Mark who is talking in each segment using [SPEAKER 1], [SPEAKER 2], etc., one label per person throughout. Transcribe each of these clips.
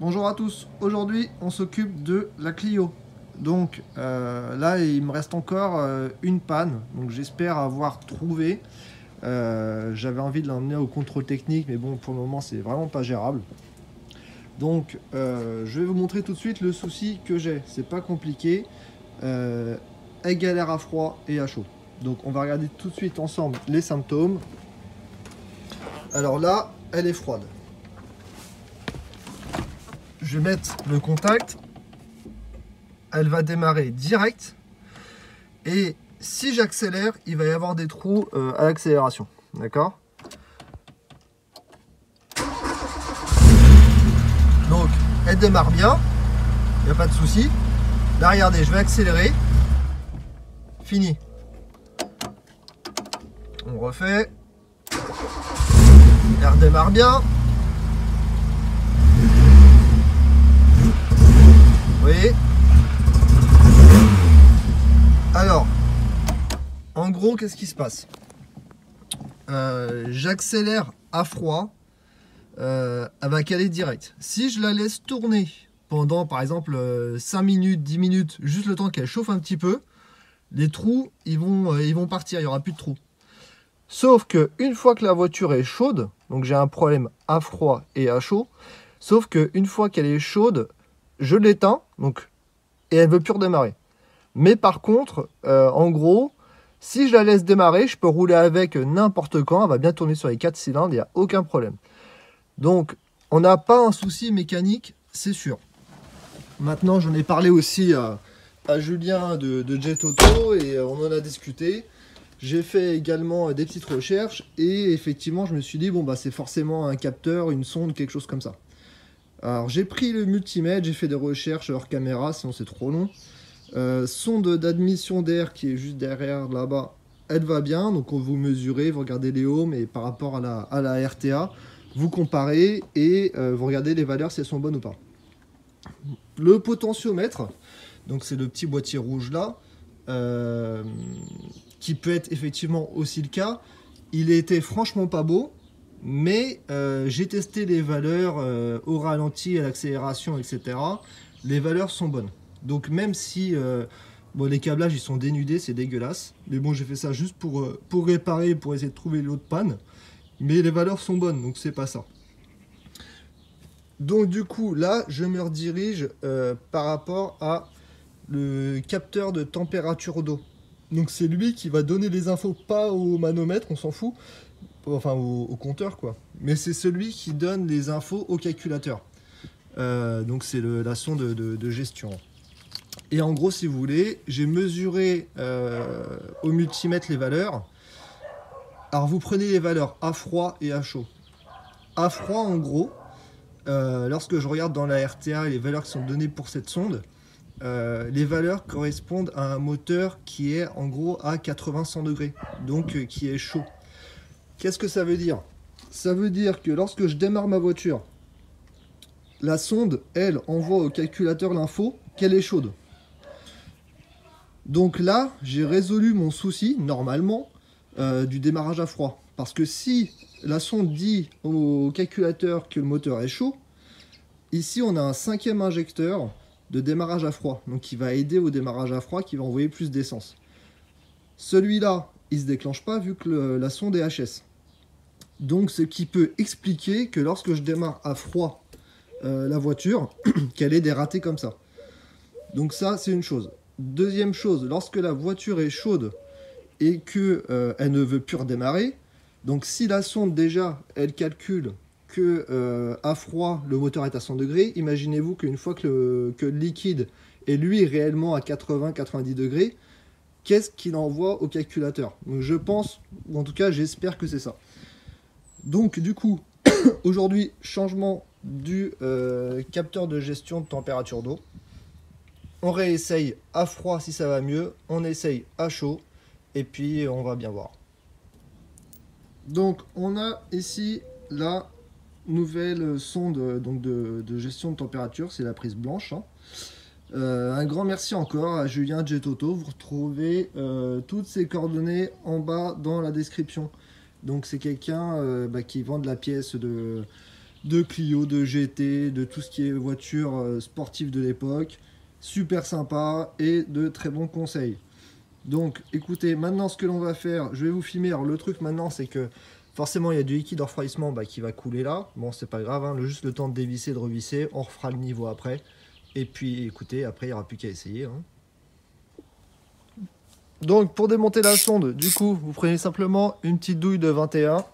[SPEAKER 1] Bonjour à tous, aujourd'hui on s'occupe de la Clio. Donc là il me reste encore une panne, donc j'espère avoir trouvé. J'avais envie de l'emmener au contrôle technique, mais bon pour le moment c'est vraiment pas gérable. Donc je vais vous montrer tout de suite le souci que j'ai, c'est pas compliqué. Elle galère à froid et à chaud. Donc on va regarder tout de suite ensemble les symptômes. Alors là, elle est froide. Je vais mettre le contact, elle va démarrer direct, et si j'accélère, il va y avoir des trous à l'accélération, d'accord? Donc elle démarre bien, il n'y a pas de souci. Là regardez, je vais accélérer, fini. On refait, elle redémarre bien. Vous voyez? Alors, en gros, qu'est-ce qui se passe? J'accélère à froid, elle va caler direct. Si je la laisse tourner pendant, par exemple, 5 minutes, 10 minutes, juste le temps qu'elle chauffe un petit peu, les trous, ils vont partir, il n'y aura plus de trous. Sauf que une fois que la voiture est chaude, donc j'ai un problème à froid et à chaud, sauf que une fois qu'elle est chaude, je l'éteins, donc, et elle ne veut plus redémarrer. Mais par contre, en gros, si je la laisse démarrer, je peux rouler avec n'importe quand, elle va bien tourner sur les 4 cylindres, il n'y a aucun problème. Donc, on n'a pas un souci mécanique, c'est sûr. Maintenant, j'en ai parlé aussi à Julien de Jet Auto et on en a discuté. J'ai fait également des petites recherches et effectivement, je me suis dit, bon, bah, c'est forcément un capteur, une sonde, quelque chose comme ça. Alors, j'ai pris le multimètre, j'ai fait des recherches hors caméra, sinon c'est trop long. Sonde d'admission d'air qui est juste derrière là-bas, elle va bien. Donc, on vous mesurez, vous regardez les ohms et par rapport à la RTA, vous comparez et vous regardez les valeurs si elles sont bonnes ou pas. Le potentiomètre, donc c'est le petit boîtier rouge là, qui peut être effectivement aussi le cas. Il était franchement pas beau, mais j'ai testé les valeurs au ralenti, à l'accélération, etc. Les valeurs sont bonnes. Donc même si bon, les câblages ils sont dénudés, c'est dégueulasse. Mais bon, j'ai fait ça juste pour réparer, pour essayer de trouver l'autre panne. Mais les valeurs sont bonnes, donc c'est pas ça. Donc du coup, là, je me redirige par rapport à le capteur de température d'eau. Donc c'est lui qui va donner les infos, pas au manomètre, on s'en fout, enfin au compteur quoi. Mais c'est celui qui donne les infos au calculateur. Donc c'est la sonde de gestion. Et en gros, si vous voulez, j'ai mesuré au multimètre les valeurs. Alors vous prenez les valeurs à froid et à chaud. À froid, en gros, lorsque je regarde dans la RTA les valeurs qui sont données pour cette sonde, les valeurs correspondent à un moteur qui est en gros à 80-100 degrés, donc qui est chaud. Qu'est-ce que ça veut dire? Ça veut dire que lorsque je démarre ma voiture, la sonde, elle, envoie au calculateur l'info qu'elle est chaude. Donc là, j'ai résolu mon souci, normalement, du démarrage à froid. Parce que si la sonde dit au calculateur que le moteur est chaud, ici on a un 5e injecteur de démarrage à froid, donc qui va aider au démarrage à froid, qui va envoyer plus d'essence. Celui-là, il se déclenche pas vu que la sonde est HS. Donc ce qui peut expliquer que lorsque je démarre à froid la voiture, qu'elle ait des ratés comme ça. Donc ça, c'est une chose. Deuxième chose, lorsque la voiture est chaude et que elle ne veut plus redémarrer, donc si la sonde déjà, elle calcule que à froid, le moteur est à 100 degrés, imaginez-vous qu'une fois que le liquide est lui réellement à 80-90 degrés, qu'est-ce qu'il envoie au calculateur? Donc je pense, ou en tout cas j'espère que c'est ça. Donc du coup, aujourd'hui, changement du capteur de gestion de température d'eau. On réessaye à froid si ça va mieux, on essaye à chaud, et puis on va bien voir. Donc on a ici la nouvelle sonde donc de gestion de température, c'est la prise blanche. Hein. Un grand merci encore à Julien Jet Auto. Vous retrouvez toutes ses coordonnées en bas dans la description. Donc c'est quelqu'un qui vend de la pièce de Clio, de GT, de tout ce qui est voiture sportive de l'époque. Super sympa et de très bons conseils. Donc écoutez, maintenant ce que l'on va faire, je vais vous filmer. Alors le truc maintenant c'est que forcément il y a du liquide de refroidissement qui va couler là. Bon c'est pas grave, hein, juste le temps de dévisser, de revisser, on refera le niveau après. Et puis écoutez, après il n'y aura plus qu'à essayer. Hein. Donc pour démonter la sonde, du coup vous prenez simplement une petite douille de 21.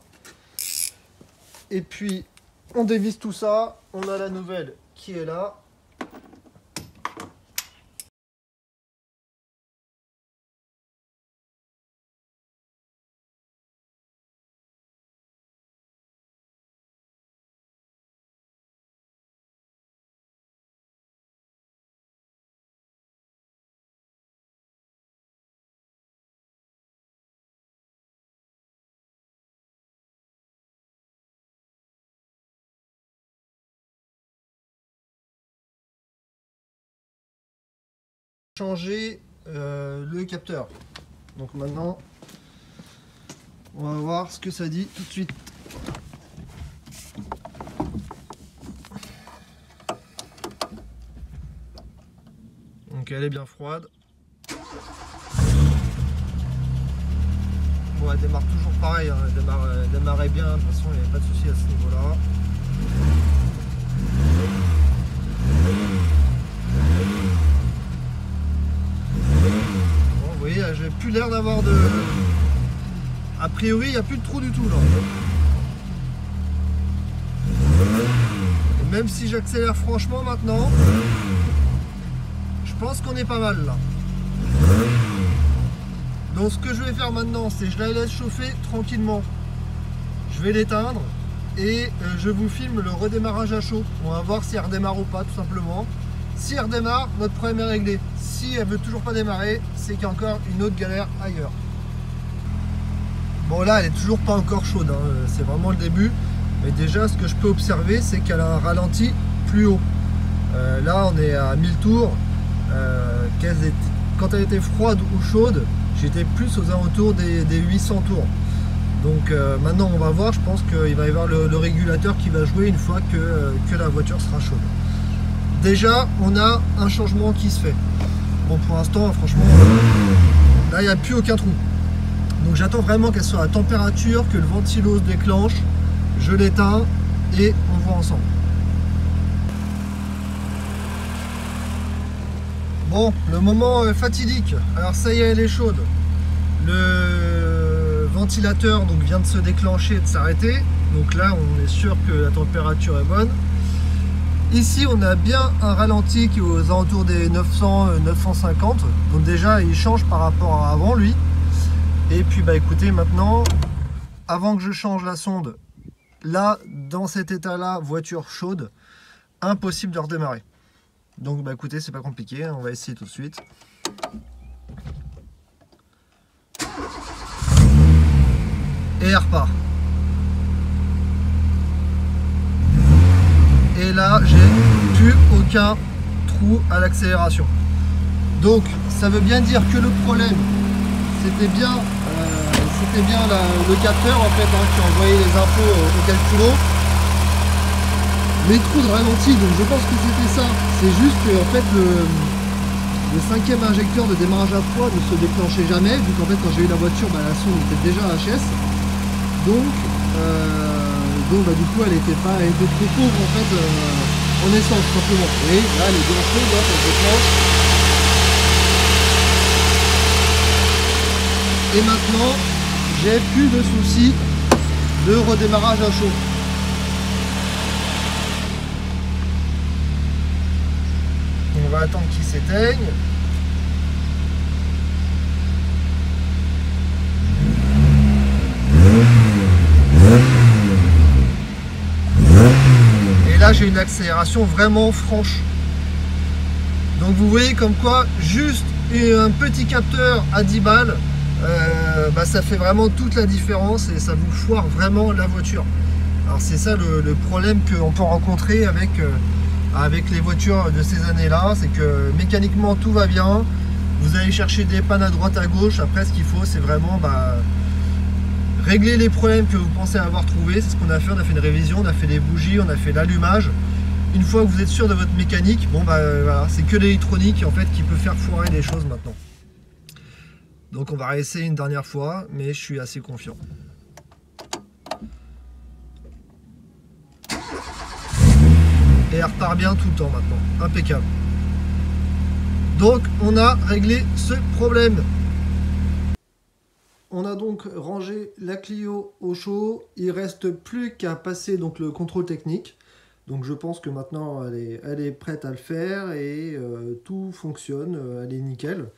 [SPEAKER 1] Et puis on dévisse tout ça, on a la nouvelle qui est là. Changer le capteur. Donc maintenant on va voir ce que ça dit tout de suite. Donc elle est bien froide. Bon, elle démarre toujours pareil, hein. Elle démarrait bien, de toute façon il n'y avait pas de souci à ce niveau là. Bon, vous voyez, j'ai plus l'air d'avoir de... A priori, il n'y a plus de trou du tout là. Et même si j'accélère franchement maintenant, je pense qu'on est pas mal là. Donc ce que je vais faire maintenant, c'est je la laisse chauffer tranquillement. Je vais l'éteindre et je vous filme le redémarrage à chaud. On va voir si elle redémarre ou pas tout simplement. Si elle redémarre, notre problème est réglé. Si elle veut toujours pas démarrer, c'est qu'il y a encore une autre galère ailleurs. Bon là, elle est toujours pas encore chaude, hein. C'est vraiment le début. Mais déjà, ce que je peux observer, c'est qu'elle a un ralenti plus haut. Là, on est à 1000 tours. Quand elle était froide ou chaude, j'étais plus aux alentours des 800 tours. Donc maintenant, on va voir. Je pense qu'il va y avoir le régulateur qui va jouer une fois que la voiture sera chaude. Déjà, on a un changement qui se fait. Bon, pour l'instant, franchement, là, il n'y a plus aucun trou. Donc j'attends vraiment qu'elle soit à température, que le ventilo se déclenche. Je l'éteins et on voit ensemble. Bon, le moment fatidique. Alors ça y est, elle est chaude. Le ventilateur donc, vient de se déclencher et de s'arrêter. Donc là, on est sûr que la température est bonne. Ici, on a bien un ralenti qui est aux alentours des 900-950. Donc déjà, il change par rapport à avant, lui. Et puis, bah écoutez, maintenant, avant que je change la sonde, là, dans cet état-là, voiture chaude, impossible de redémarrer. Donc, bah écoutez, c'est pas compliqué, on va essayer tout de suite. Et elle repart. Et là, j'ai plus aucun trou à l'accélération. Donc, ça veut bien dire que le problème, c'était bien le capteur en fait, qui envoyait les infos au calculo. Les trous de ralenti, donc je pense que c'était ça. C'est juste que en fait, le cinquième injecteur de démarrage à froid ne se déclenchait jamais, vu qu'en fait, quand j'ai eu la voiture, bah, la sonde était déjà HS. Donc bah, du coup, elle était trop pauvre en fait en essence simplement. Et là, elle est bien chaude, hein, ça se déclenche. Et maintenant, j'ai plus de soucis de redémarrage à chaud. On va attendre qu'il s'éteigne. Et là, j'ai une accélération vraiment franche. Donc vous voyez comme quoi, juste un petit capteur à 10 balles, bah, ça fait vraiment toute la différence et ça vous foire vraiment la voiture. Alors c'est ça le problème qu'on peut rencontrer avec les voitures de ces années-là, c'est que mécaniquement tout va bien, vous allez chercher des pannes à droite à gauche, après ce qu'il faut c'est vraiment régler les problèmes que vous pensez avoir trouvés. C'est ce qu'on a fait. On a fait une révision, on a fait les bougies, on a fait l'allumage. Une fois que vous êtes sûr de votre mécanique, bon bah voilà, c'est que l'électronique en fait qui peut faire foirer les choses maintenant. Donc on va réessayer une dernière fois, mais je suis assez confiant. Et elle repart bien tout le temps maintenant, impeccable. Donc on a réglé ce problème. On a donc rangé la Clio au chaud, il reste plus qu'à passer donc le contrôle technique. Donc je pense que maintenant elle est prête à le faire et tout fonctionne, elle est nickel.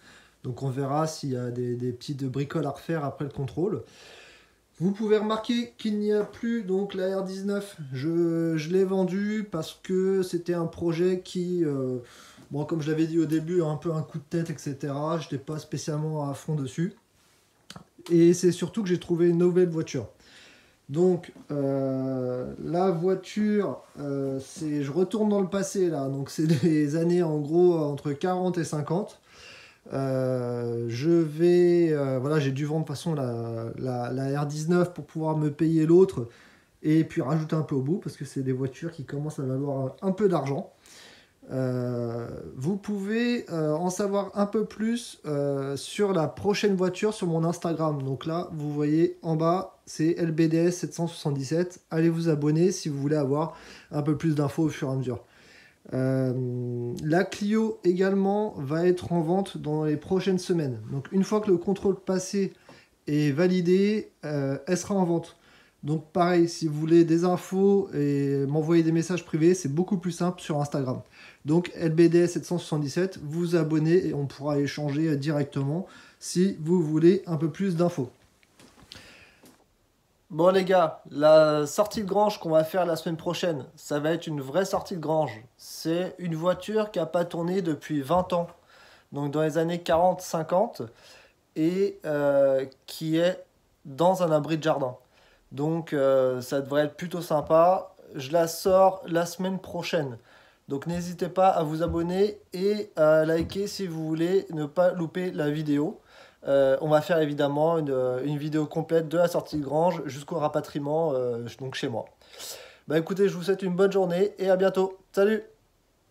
[SPEAKER 1] Donc on verra s'il y a des petites bricoles à refaire après le contrôle. Vous pouvez remarquer qu'il n'y a plus donc la R19. Je l'ai vendue parce que c'était un projet qui, bon, comme je l'avais dit au début, un peu un coup de tête, etc. Je n'étais pas spécialement à fond dessus. Et c'est surtout que j'ai trouvé une nouvelle voiture. Donc la voiture, je retourne dans le passé là, donc c'est des années en gros entre 40 et 50. Voilà, j'ai dû vendre de toute façon la R19 pour pouvoir me payer l'autre et puis rajouter un peu au bout parce que c'est des voitures qui commencent à valoir un peu d'argent. Vous pouvez en savoir un peu plus sur la prochaine voiture sur mon Instagram. Donc là, vous voyez en bas, c'est LBDS 777. Allez vous abonner si vous voulez avoir un peu plus d'infos au fur et à mesure. La Clio également va être en vente dans les prochaines semaines. Donc une fois que le contrôle passé est validé, elle sera en vente. Donc pareil, si vous voulez des infos et m'envoyer des messages privés, c'est beaucoup plus simple sur Instagram. Donc LBDS 777, vous abonnez et on pourra échanger directement si vous voulez un peu plus d'infos. Bon les gars, la sortie de grange qu'on va faire la semaine prochaine, ça va être une vraie sortie de grange. C'est une voiture qui n'a pas tourné depuis 20 ans, donc dans les années 40-50, et qui est dans un abri de jardin. Donc ça devrait être plutôt sympa. Je la sors la semaine prochaine. Donc n'hésitez pas à vous abonner et à liker si vous voulez ne pas louper la vidéo. On va faire évidemment une vidéo complète de la sortie de grange jusqu'au rapatriement donc chez moi. Bah écoutez, je vous souhaite une bonne journée et à bientôt. Salut!